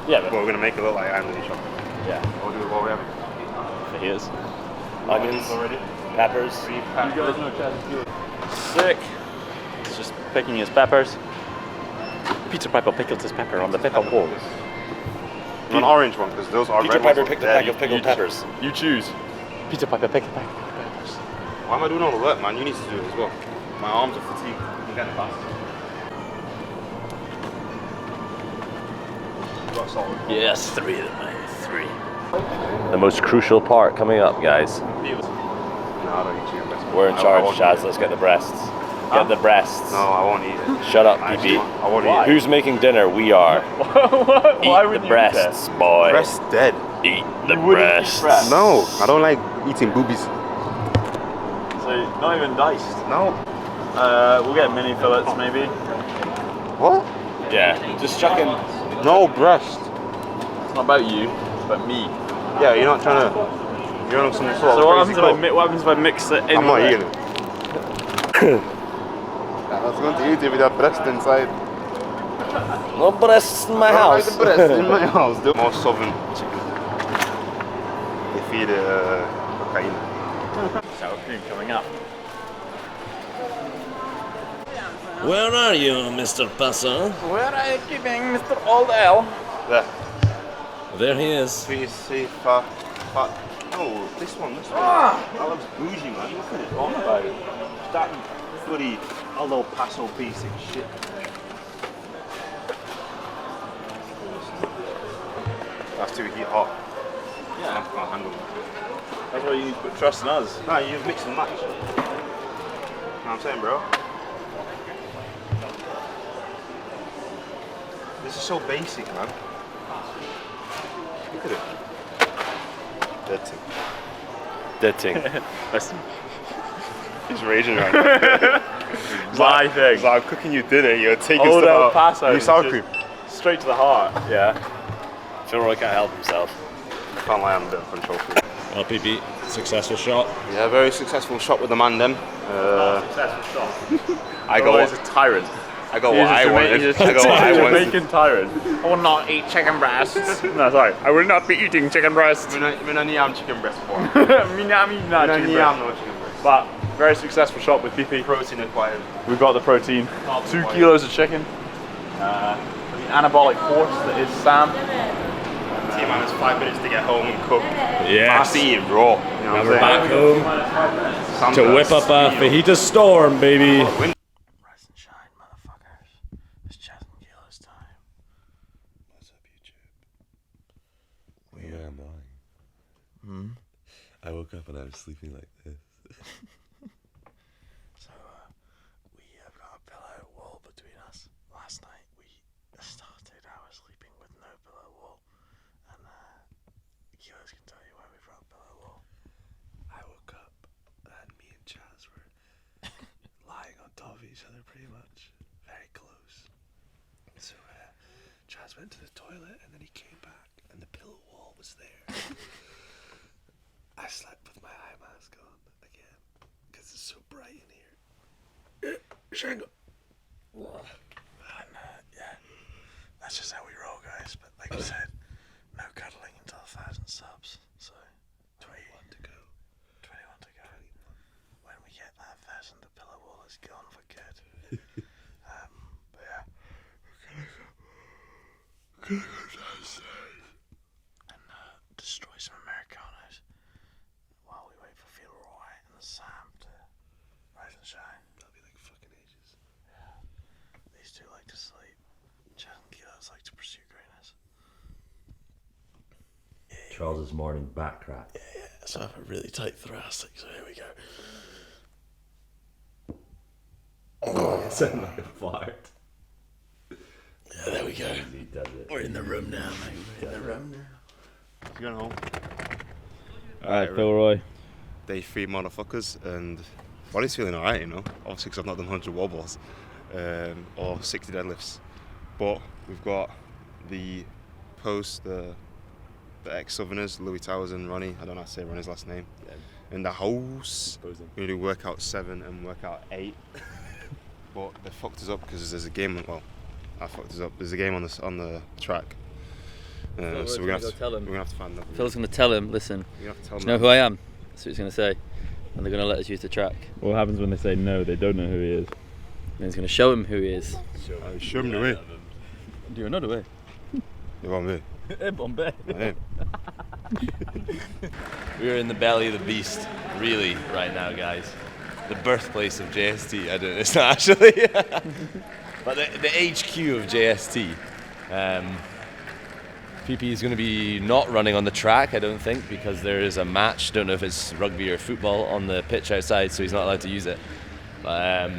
Yeah, But we're going to make it look like I'm doing the shopping. yeah, We'll do it while we have it. he is. Onions already. Peppers. Sick. He's just picking his peppers. Peter Piper pickled his pepper on the pepper wall. An orange one, because those are Peter red Piper ones. picked a pack of pickled peppers. You choose. Peter Piper pickled peppers. Why am I doing all the work, man? You need to do it as well. My arms are fatigued. I'm getting fast. Yes, 3 of them, mate. 3. The most crucial part coming up, guys. No, I don't eat chicken breast. We're in charge, Chaz. Let's get the breasts. Get the breasts. No, I won't eat it. Shut up, I PP. won't eat it. Who's making dinner? We are. Eat the breasts, boy. Breast dead. Eat the breasts. No, I don't like eating boobies. So, not even diced. No. We'll get mini fillets, maybe. What? Yeah, just chuck in. No breast. It's not about you, it's about me. Yeah, you're not trying to. You're on some sort So of what crazy happens if I mix it in? I'm not with eating it. I was going to eat it with that breast inside. No breasts in my I don't like house. the breast in my house. More southern chicken. They feed cocaine. Sour cream coming up. Where are you, Mr. Passer? Where are you keeping Mr. Old L? There. There he is. Please see fat. No, this one. That looks bougie, man. Look at it. On about it. That bloody El Paso piece of shit. That's too heat hot. Yeah. I can't handle it. That's why you need to put trust in us. No, you mix and match. You know what I'm saying, bro? This is so basic, man. Look at it. Dead thing. Dead thing. Listen. He's raging right now. My thing. It's like I'm cooking you dinner, you're taking Old El stuff out. Paso. You sour cream. Straight to the heart. Yeah. Philroy can't help himself. Can't lie, I'm a bit of control freak. Well, PP, successful shot. Yeah, very successful shot with the man then. Successful shot. I go. He's a tyrant. I go what I wanted. I go what I wanted. Jamaican tyrant. I will not eat chicken breasts. No, sorry. I will not be eating chicken breasts. Me no yam chicken breast for. Me not chicken breast. No chicken breast. But very successful shot with PP. Protein acquired. We've got the protein. 2 kilos of chicken. The anabolic force that is Sam. T-man has 5 minutes to get home and cook. Yes. I see it raw. You know what Now I'm we're saying? back home to whip up a fajita storm, baby. Rise and shine, motherfuckers. It's Chaz and Kilo's time. What's up, YouTube? Where am I? I woke up and I was sleeping like this. So, we have got a pillow wall between us. Last night we started our sleeping with no pillow wall. And Kilos can tell you why we've got a pillow wall. I woke up and me and Chaz were lying on top of each other pretty much, very close. So Chaz went to the toilet and then he came back and the pillow wall was there. I slept with my eye mask on again because it's so bright in here. Shango. And yeah, that's just how we roll, guys. But like I said, no cuddling until 1,000 subs. So 21 to go. 21 to go. When we get that 1,000, the pillow wall is gone for good. But yeah, we're gonna go downstairs and destroy some Americanos while we wait for Philroy and Sam to rise and shine. That'll be like fucking ages. Yeah. These two like to sleep. Chaz and Kilos like to pursue greatness. Charles's morning back crack. Yeah, so I have a really tight thoracic, so here we go. It sounded like a fart. Yeah, there we go. He does it. We're in the room now, mate. We're in the room now. You going home? Alright, Philroy. Day 3 motherfuckers, and body's feeling alright, you know. Obviously, because I've not done 100 wall balls or 60 deadlifts. But we've got the ex-Southerners, Louis Towers and Ronnie. I don't know how to say Ronnie's last name. In the house. We're going to do workout 7 and workout 8. But they fucked us up because there's a game. Well, I fucked us up. There's a game on the track. So we're gonna have to find them. Phil's going to tell him, listen, We're gonna have to tell do them. you know who I am? That's what he's going to say. And they're going to let us use the track. What happens when they say no? They don't know who he is. And he's going to show him who he is. Show them the way. Do another way. You want me? Bombay. Yeah. We're in the belly of the beast, really, right now, guys. The birthplace of JST. I don't know, it's not actually. But the HQ of JST. PP is going to be not running on the track, I don't think, because there is a match. Don't know if it's rugby or football on the pitch outside, so he's not allowed to use it. But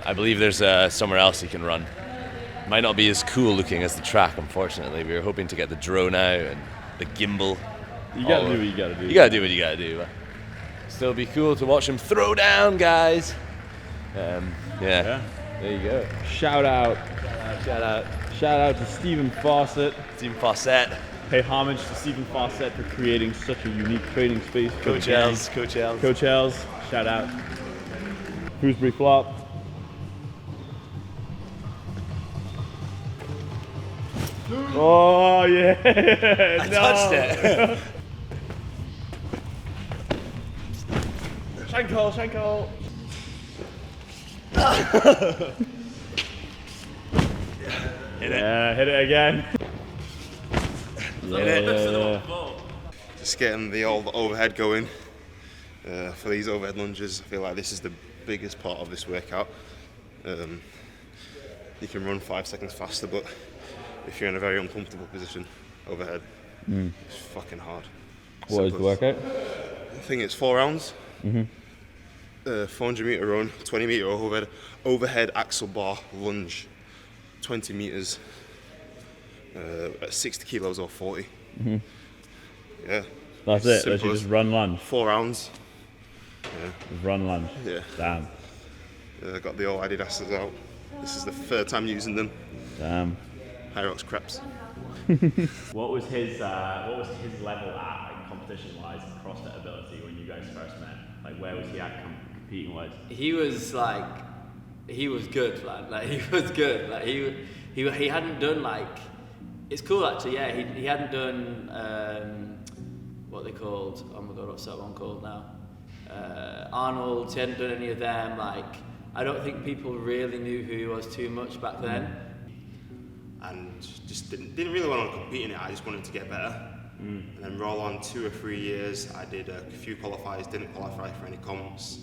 I believe there's somewhere else he can run. Might not be as cool looking as the track, unfortunately. We were hoping to get the drone out and the gimbal. You gotta do what you gotta do. You gotta do what you gotta do. But still be cool to watch him throw down, guys. Yeah. There you go. Shout out to Stephen Fawcett. Stephen Fawcett. Pay homage to Stephen Fawcett for creating such a unique training space for Coach Els. Coach Els. Coach Els, shout out. Shrewsbury flop. Oh yeah! I touched it. Schenkel. Hit it. Yeah, hit it again. Just getting the old overhead going. For these overhead lunges, I feel like this is the biggest part of this workout. You can run 5 seconds faster, but if you're in a very uncomfortable position overhead, it's fucking hard. What was the workout? I think it's 4 rounds. 400 meter run, 20 meter overhead axle bar lunge, 20 meters at 60 kilos or 40. Yeah. That's it. Literally just run lunge. 4 rounds. Yeah. Run lunge. Yeah. Damn. I got the old Adidas's out. This is the 3rd time using them. Damn. Hyrox Creps. What was his level at, like, competition-wise and CrossFit ability when you guys first met? Like, where was he at competing-wise? He was good, man. Like, he was good. Like, he hadn't done, like, it's cool actually. Yeah, he hadn't done what they called. Oh my god, what's that one called now? Arnold's. He hadn't done any of them. Like, I don't think people really knew who he was too much back then. And just didn't really want to compete in it. I just wanted to get better. And then roll on 2 or 3 years. I did a few qualifiers, didn't qualify for any comps.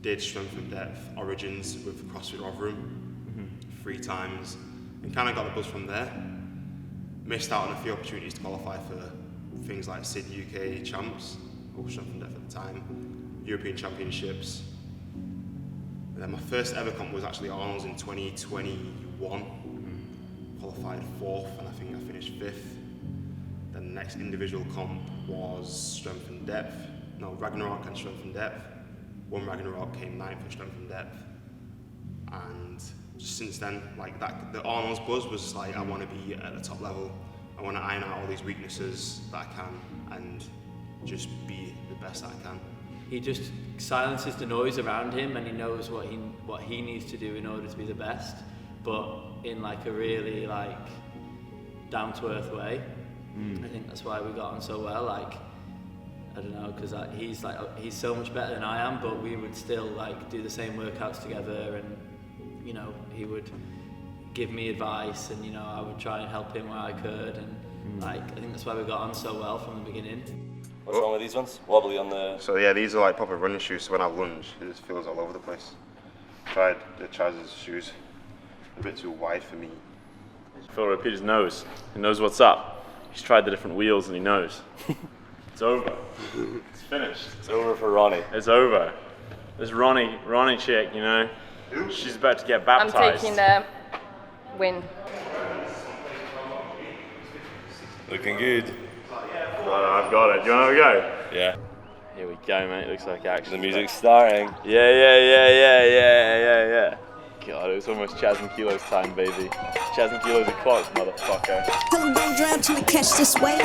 Did strength and depth origins with CrossFit Rotherham 3 times, and kind of got the buzz from there. Missed out on a few opportunities to qualify for things like SID UK champs, or strength and depth at the time, European Championships. And then my first ever comp was actually Arnold's in 2021. Qualified 4th, and I think I finished 5th. Then the next individual comp was strength and depth. No, Ragnarok and strength and depth. One Ragnarok came 9th for strength and depth. And just since then, like that, the Arnold's buzz was like, I want to be at the top level. I want to iron out all these weaknesses that I can and just be the best that I can. He just silences the noise around him, and he knows what he needs to do in order to be the best, but in like a really like down to earth way. I think that's why we got on so well. Like, I don't know, because he's so much better than I am, but we would still like do the same workouts together, and you know, he would give me advice, and you know, I would try and help him where I could, and like I think that's why we got on so well from the beginning. What's wrong with these ones? Wobbly on the... So yeah, these are like proper running shoes, so when I lunge, it just feels all over the place. Tried the Chaz's shoes, a bit too wide for me. Philroy Peters knows. He knows what's up. He's tried the different wheels and he knows. It's over. It's finished. It's over for Ronnie. It's over. This Ronnie chick, you know, she's about to get baptized. I'm taking the win. Looking good. I've got it. Do you want to have a go? Yeah. Here we go, mate. Looks like action. The music's starting. Yeah. God, it was almost Chaz and Kilo's time, baby. Chaz and Kilo's o'clock, motherfucker. Tell them don't drown till we catch this wave.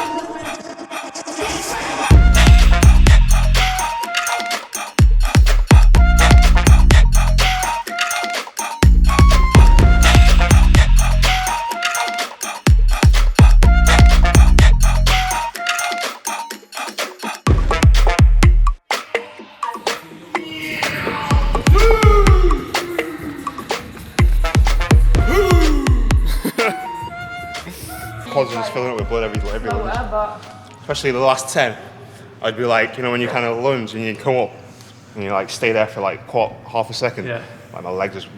Quads are just filling up with blood every lunge. Especially the last 10. I'd be like, you know, when you kind of lunge and you come up and you like stay there for like half a second. Yeah. Like my leg just,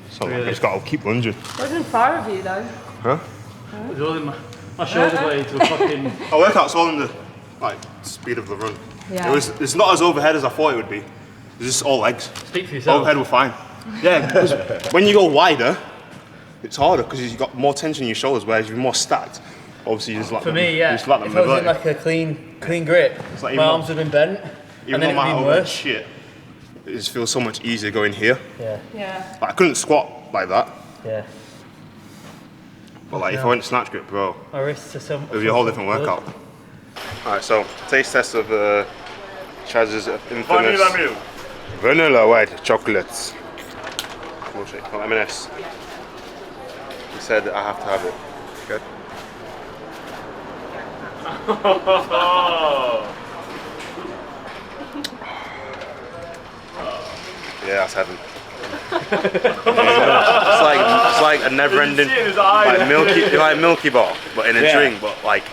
so like, I just got to keep lunging. Wasn't far of you though. Huh? It was all in my shoulder blade to a fucking... I work out all in the like speed of the run. Yeah. It's not as overhead as I thought it would be. It's just all legs. Speak for yourself. Overhead were fine. Yeah, because when you go wider, it's harder because you've got more tension in your shoulders, whereas you're more stacked. Obviously, you just lack For me, yeah. If I was in like a clean grip, like my arms would have been bent, and then it would have been worse. Shit, it just feels so much easier going here. Yeah. Like, I couldn't squat like that. Yeah. But like if I went snatch grip, bro, My wrists are so. it would be a whole different workout. Alright, so taste test of Chaz's infamous vanilla white chocolates. Milkshake, not M&S. He said I have to have it. Okay. Yeah, that's heaven. It's like a never-ending, like Milky Bar, but in a drink. But like,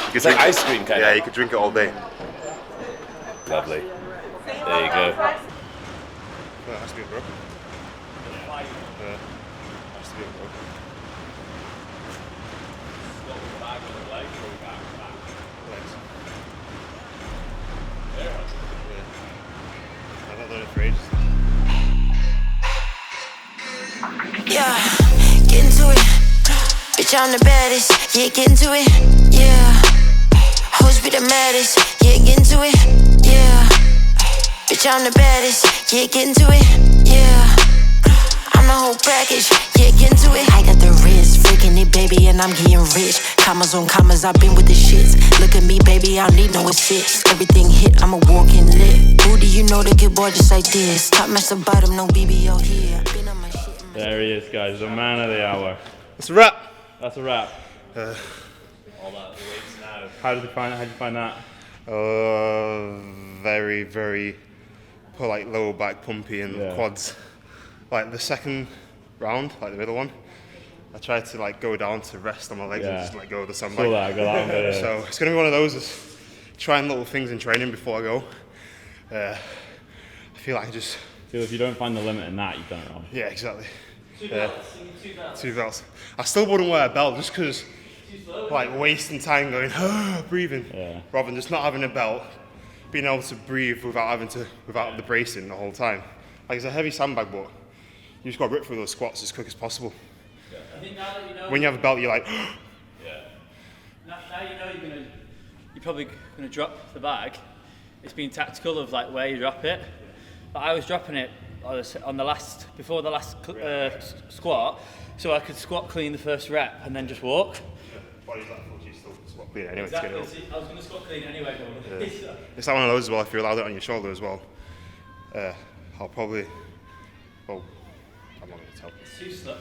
you could like ice cream kind of. Yeah, you could drink it all day. Lovely. There you go. That's good, bro. That's good, bro. for ages. Yeah, get into it. Bitch, I'm the baddest. Yeah, get into it. Yeah. Hoes be the maddest. Yeah, get into it. Yeah. Bitch, I'm the baddest. Yeah, get into it. Yeah. I'm the whole package. Yeah, get into it. I got the wrist, freaking it, baby, and I'm getting rich. Commas on commas, I've been with the shits. Look at me, baby, I don't need no assist. Everything hit, I'm a walking lit. Who do you know that get bored just like this? Top match the bottom, no BBO here. Been on my shit. There he is, guys, the man of the hour. That's a wrap. That's a wrap. All that weights now. How did you find that? Very, very like lower back pumpy and quads. Like the second round, like the middle one, I tried to like go down to rest on my legs and just let go of the sandbag. Saw that, I got that one there. So it's gonna be one of those, is trying little things in training before I go. I feel like I just feel if you don't find the limit in that, you've done it wrong. Yeah, exactly. Two belts. 2 belts. I still wouldn't wear a belt just because, like, wasting time going, breathing, rather than just not having a belt, being able to breathe without the bracing the whole time. Like, it's a heavy sandbag, but you just got to rip through those squats as quick as possible. Yeah. I think now that you know. When you have a belt, you're like, Now you know you're probably gonna drop the bag. It's been tactical of like where you drop it. But I was dropping it on the last, before the last squat, so I could squat clean the first rep and then just walk. Body's like, you still squat clean anyway. Exactly. To get it up. I was going to squat clean anyway. Yeah. It's like one of those as well. If you allowed it on your shoulder as well, I'll probably. Well, I'm not going to tell. It's too slow.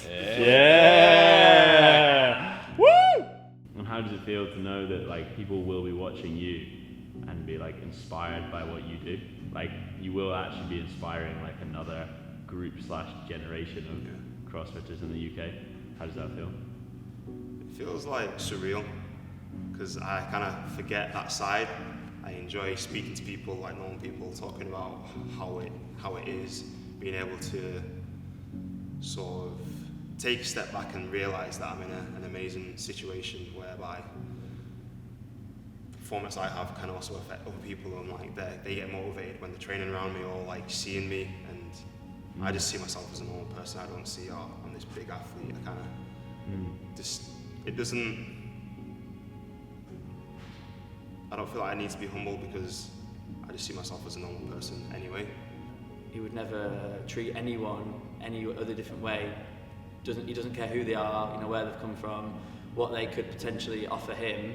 Yeah. Woo! And how does it feel to know that like people will be watching you and be like inspired by what you do? Like you will actually be inspiring like another group / generation of CrossFitters in the UK. How does that feel? It feels like surreal because I kind of forget that side. I enjoy speaking to people, like normal people, talking about how it is, being able to sort of take a step back and realise that I'm in an amazing situation whereby the performance I have can also affect other people, and like they get motivated when they're training around me or like seeing me, and I just see myself as a normal person. I don't see I'm this big athlete. I kind of just, it doesn't, I don't feel like I need to be humble because I just see myself as a normal person anyway. He would never treat anyone any other different way. He doesn't care who they are, you know, where they've come from, what they could potentially offer him.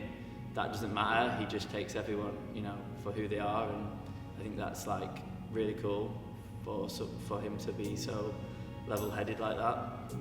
That doesn't matter. He just takes everyone, you know, for who they are, and I think that's like really cool for him to be so level-headed like that.